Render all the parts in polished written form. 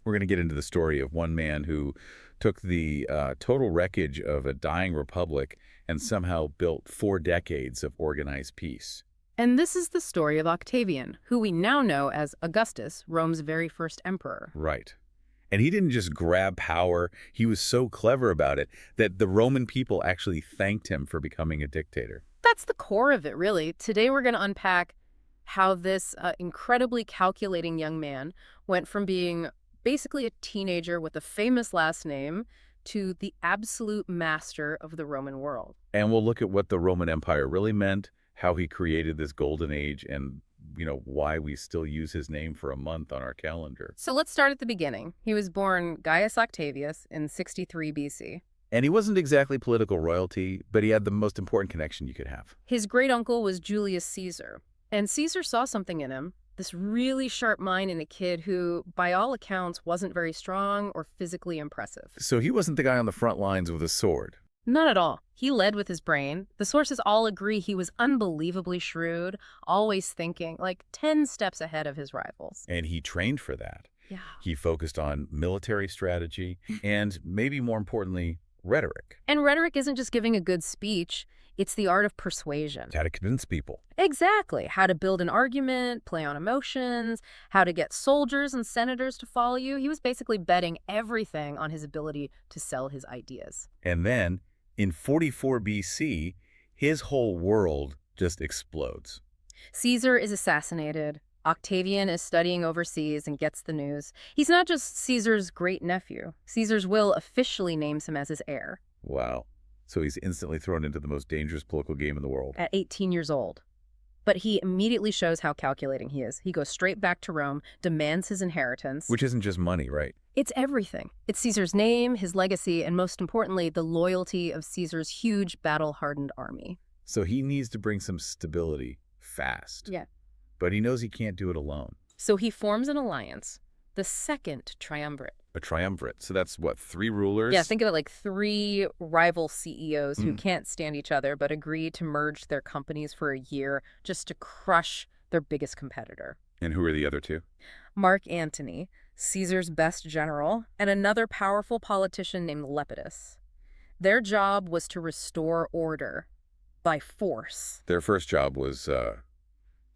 We're going to get into the story of one man who took the total wreckage of a dying republic and somehow built 4 decades of organized peace. And this is the story of Octavian, who we now know as Augustus, Rome's very first emperor. Right. And he didn't just grab power. He was so clever about it that the Roman people actually thanked him for becoming a dictator. That's the core of it, really. Today we're going to unpack how this incredibly calculating young man went from being basically a teenager with a famous last name to the absolute master of the Roman world. And we'll look at what the Roman Empire really meant, how he created this golden age, and why we still use his name for a month on our calendar. So let's start at the beginning. He was born Gaius Octavius in 63 BC. And he wasn't exactly political royalty, but he had the most important connection you could have. His great-uncle was Julius Caesar, and Caesar saw something in him, this really sharp mind in a kid who, by all accounts, wasn't very strong or physically impressive. So he wasn't the guy on the front lines with a sword. Not at all. He led with his brain. The sources all agree he was unbelievably shrewd, always thinking, like 10 steps ahead of his rivals. And he trained for that. Yeah. He focused on military strategy and, maybe more importantly, rhetoric. And rhetoric isn't just giving a good speech. It's the art of persuasion. How to convince people. Exactly. How to build an argument, play on emotions, how to get soldiers and senators to follow you. He was basically betting everything on his ability to sell his ideas. And then, in 44 BC, his whole world just explodes. Caesar is assassinated. Octavian is studying overseas and gets the news. He's not just Caesar's great-nephew. Caesar's will officially names him as his heir. Wow. So he's instantly thrown into the most dangerous political game in the world. At 18 years old. But he immediately shows how calculating he is. He goes straight back to Rome, demands his inheritance. Which isn't just money, right? It's everything. It's Caesar's name, his legacy, and most importantly, the loyalty of Caesar's huge battle-hardened army. So he needs to bring some stability fast. Yeah. But he knows he can't do it alone. So he forms an alliance, the Second Triumvirate. A triumvirate. So that's what, 3 rulers? Yeah, think of it like 3 rival CEOs who can't stand each other but agree to merge their companies for a year just to crush their biggest competitor. And who are the other 2? Mark Antony, Caesar's best general, and another powerful politician named Lepidus. Their job was to restore order by force. Their first job was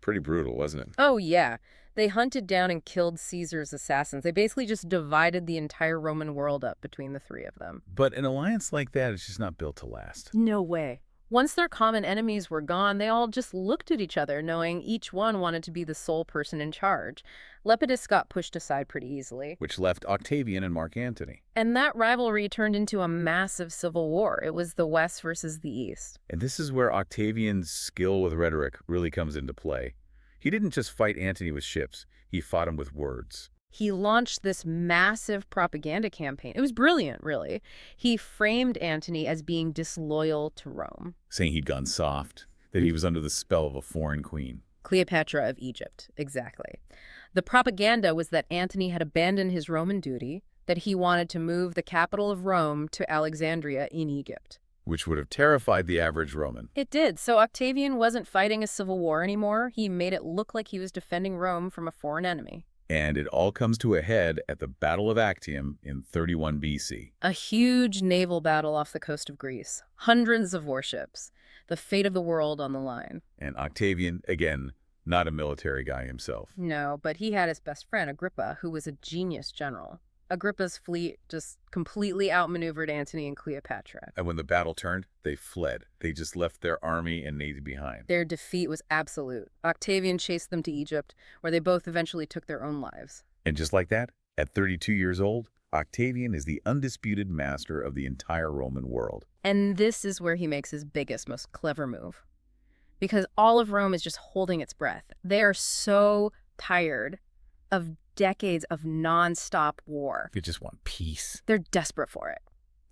pretty brutal, wasn't it? Oh, yeah. They hunted down and killed Caesar's assassins. They basically just divided the entire Roman world up between the 3 of them. But an alliance like that is just not built to last. No way. Once their common enemies were gone, they all just looked at each other, knowing each one wanted to be the sole person in charge. Lepidus got pushed aside pretty easily. Which left Octavian and Mark Antony. And that rivalry turned into a massive civil war. It was the West versus the East. And this is where Octavian's skill with rhetoric really comes into play. He didn't just fight Antony with ships, he fought him with words. He launched this massive propaganda campaign. It was brilliant, really. He framed Antony as being disloyal to Rome. Saying he'd gone soft, that he was under the spell of a foreign queen. Cleopatra of Egypt, exactly. The propaganda was that Antony had abandoned his Roman duty, that he wanted to move the capital of Rome to Alexandria in Egypt. Which would have terrified the average Roman. It did. So Octavian wasn't fighting a civil war anymore. He made it look like he was defending Rome from a foreign enemy. And it all comes to a head at the Battle of Actium in 31 BC. A huge naval battle off the coast of Greece. Hundreds of warships. The fate of the world on the line. And Octavian, again, not a military guy himself. No, but he had his best friend, Agrippa, who was a genius general. Agrippa's fleet just completely outmaneuvered Antony and Cleopatra. And when the battle turned, they fled. They just left their army and navy behind. Their defeat was absolute. Octavian chased them to Egypt, where they both eventually took their own lives. And just like that, at 32 years old, Octavian is the undisputed master of the entire Roman world. And this is where he makes his biggest, most clever move. Because all of Rome is just holding its breath. They are so tired of decades of non-stop war. They just want peace. They're desperate for it.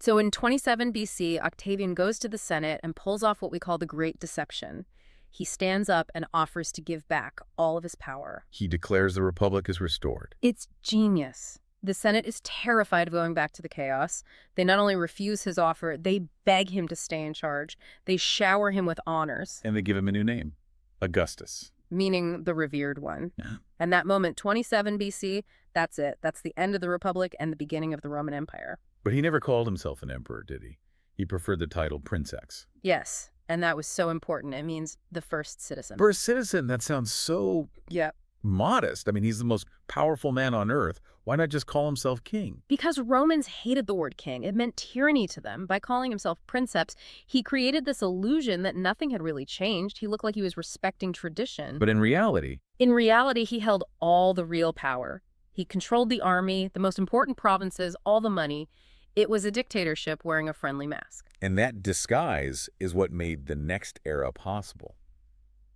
So in 27 BC, Octavian goes to the Senate and pulls off what we call the Great Deception. He stands up and offers to give back all of his power. He declares the Republic is restored. It's genius. The Senate is terrified of going back to the chaos. They not only refuse his offer, they beg him to stay in charge. They shower him with honors. And they give him a new name, Augustus. meaning the revered one. Yeah. And that moment, 27 BC, that's it. That's the end of the Republic and the beginning of the Roman Empire. But he never called himself an emperor, did he? He preferred the title princeps. Yes, and that was so important. It means the first citizen. First citizen, that sounds so Yep. modest. I mean, he's the most powerful man on earth. Why not just call himself king? Because Romans hated the word king. It meant tyranny to them. By calling himself princeps, he created this illusion that nothing had really changed. He looked like he was respecting tradition. But in reality, He held all the real power. He controlled the army, the most important provinces, all the money. It was a dictatorship wearing a friendly mask. and that disguise is what made the next era possible,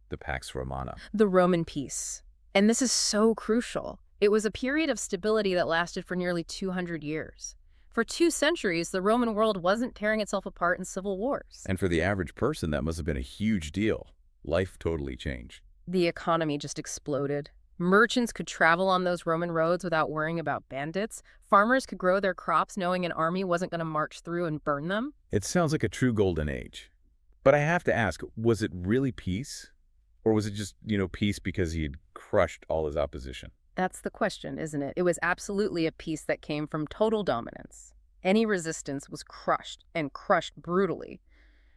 the Pax Romana. The Roman peace. And this is so crucial. It was a period of stability that lasted for nearly 200 years. For 2 centuries, the Roman world wasn't tearing itself apart in civil wars. And for the average person, that must have been a huge deal. Life totally changed. The economy just exploded. Merchants could travel on those Roman roads without worrying about bandits. Farmers could grow their crops knowing an army wasn't going to march through and burn them. It sounds like a true golden age. But I have to ask, was it really peace? Or was it just, peace because he had crushed all his opposition? That's the question, isn't it? It was absolutely a peace that came from total dominance. Any resistance was crushed, and crushed brutally.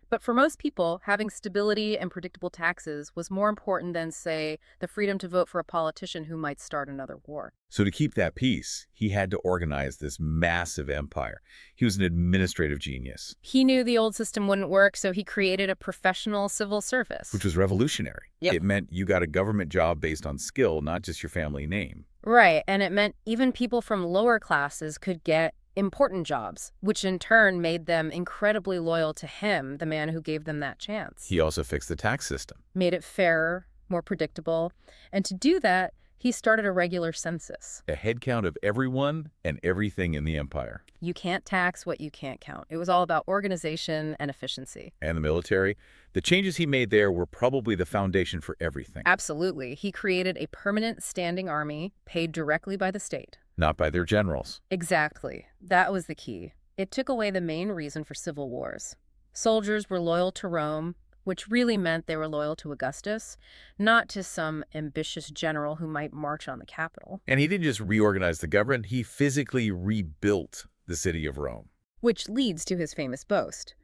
But for most people, having stability and predictable taxes was more important than, say, the freedom to vote for a politician who might start another war. So to keep that peace, he had to organize this massive empire. He was an administrative genius, He knew the old system wouldn't work, so he created a professional civil service. which was revolutionary. Yep. It meant you got a government job based on skill, not just your family name. Right, and it meant even people from lower classes could get important jobs, which in turn made them incredibly loyal to him, the man who gave them that chance. He also fixed the tax system. Made it fairer, more predictable, and to do that, he started a regular census. A head count of everyone and everything in the empire. You can't tax what you can't count. It was all about organization and efficiency. And the military. The changes he made there were probably the foundation for everything, Absolutely. He created a permanent standing army paid directly by the state. not by their generals. Exactly. That was the key. It took away the main reason for civil wars. Soldiers were loyal to Rome, which really meant they were loyal to Augustus, not to some ambitious general who might march on the capital. And he didn't just reorganize the government, he physically rebuilt the city of Rome. Which leads to his famous boast.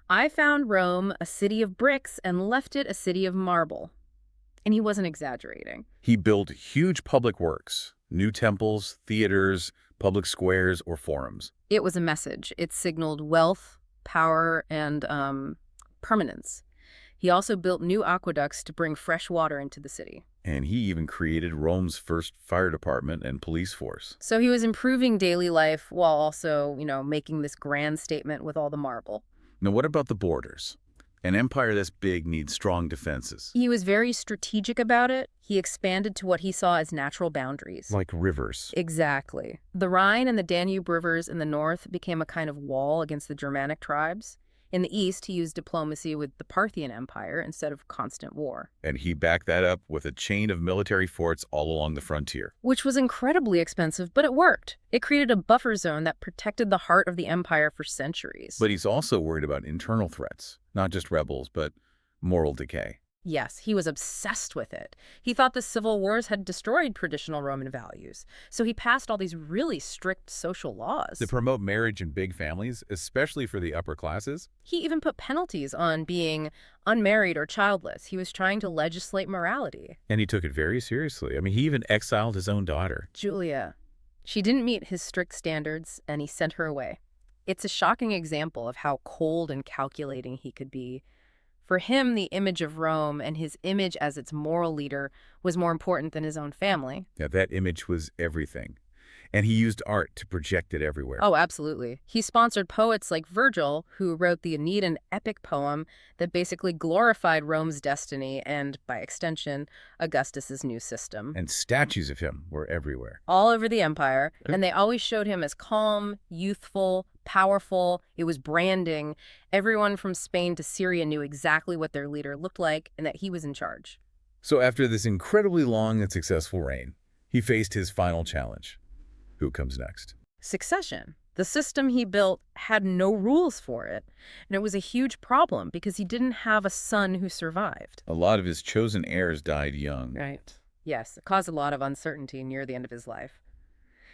I found Rome a city of bricks and left it a city of marble. And he wasn't exaggerating. He built huge public works, new temples, theaters, public squares, or forums. It was a message. It signaled wealth, power, and permanence. He also built new aqueducts to bring fresh water into the city. And he even created Rome's first fire department and police force. So he was improving daily life while also, making this grand statement with all the marble. Now, what about the borders? An empire this big needs strong defenses. He was very strategic about it. He expanded to what he saw as natural boundaries. Like rivers. Exactly. The Rhine and the Danube rivers in the north became a kind of wall against the Germanic tribes. In the east, he used diplomacy with the Parthian Empire instead of constant war. And he backed that up with a chain of military forts all along the frontier. Which was incredibly expensive, but it worked. It created a buffer zone that protected the heart of the empire for centuries. But he's also worried about internal threats, not just rebels, but moral decay. Yes, he was obsessed with it. He thought the civil wars had destroyed traditional Roman values. So he passed all these really strict social laws. To promote marriage and big families, especially for the upper classes. He even put penalties on being unmarried or childless. He was trying to legislate morality. And he took it very seriously. I mean, he even exiled his own daughter. Julia. She didn't meet his strict standards, and he sent her away. It's a shocking example of how cold and calculating he could be. For him, the image of Rome and his image as its moral leader was more important than his own family. Yeah, that image was everything. And he used art to project it everywhere. Oh, absolutely. He sponsored poets like Virgil, who wrote the Aeneid, an epic poem that basically glorified Rome's destiny and, by extension, Augustus's new system. And statues of him were everywhere. All over the empire, and they always showed him as calm, youthful, powerful. It was branding. Everyone from Spain to Syria knew exactly what their leader looked like and that he was in charge. So after this incredibly long and successful reign, he faced his final challenge. Who comes next? Succession. The system he built had no rules for it, and it was a huge problem because he didn't have a son who survived. A lot of his chosen heirs died young. Right. Yes, it caused a lot of uncertainty near the end of his life.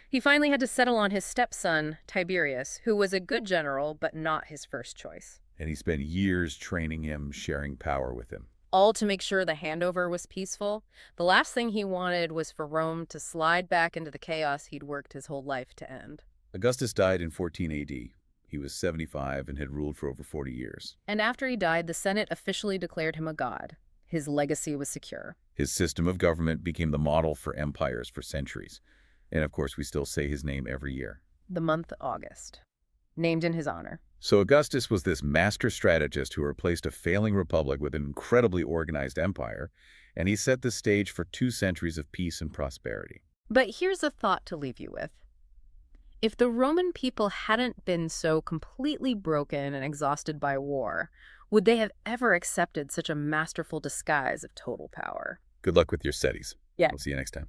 He finally had to settle on his stepson, Tiberius, who was a good general, but not his first choice. And he spent years training him, sharing power with him. All to make sure the handover was peaceful. The last thing he wanted was for Rome to slide back into the chaos he'd worked his whole life to end. Augustus died in 14 AD. He was 75 and had ruled for over 40 years. And after he died, the Senate officially declared him a god. His legacy was secure. His system of government became the model for empires for centuries. And of course, we still say his name every year. The month August, named in his honor. So Augustus was this master strategist who replaced a failing republic with an incredibly organized empire, and he set the stage for 2 centuries of peace and prosperity. But here's a thought to leave you with. If the Roman people hadn't been so completely broken and exhausted by war, would they have ever accepted such a masterful disguise of total power? Good luck with your studies. Yeah. We'll see you next time.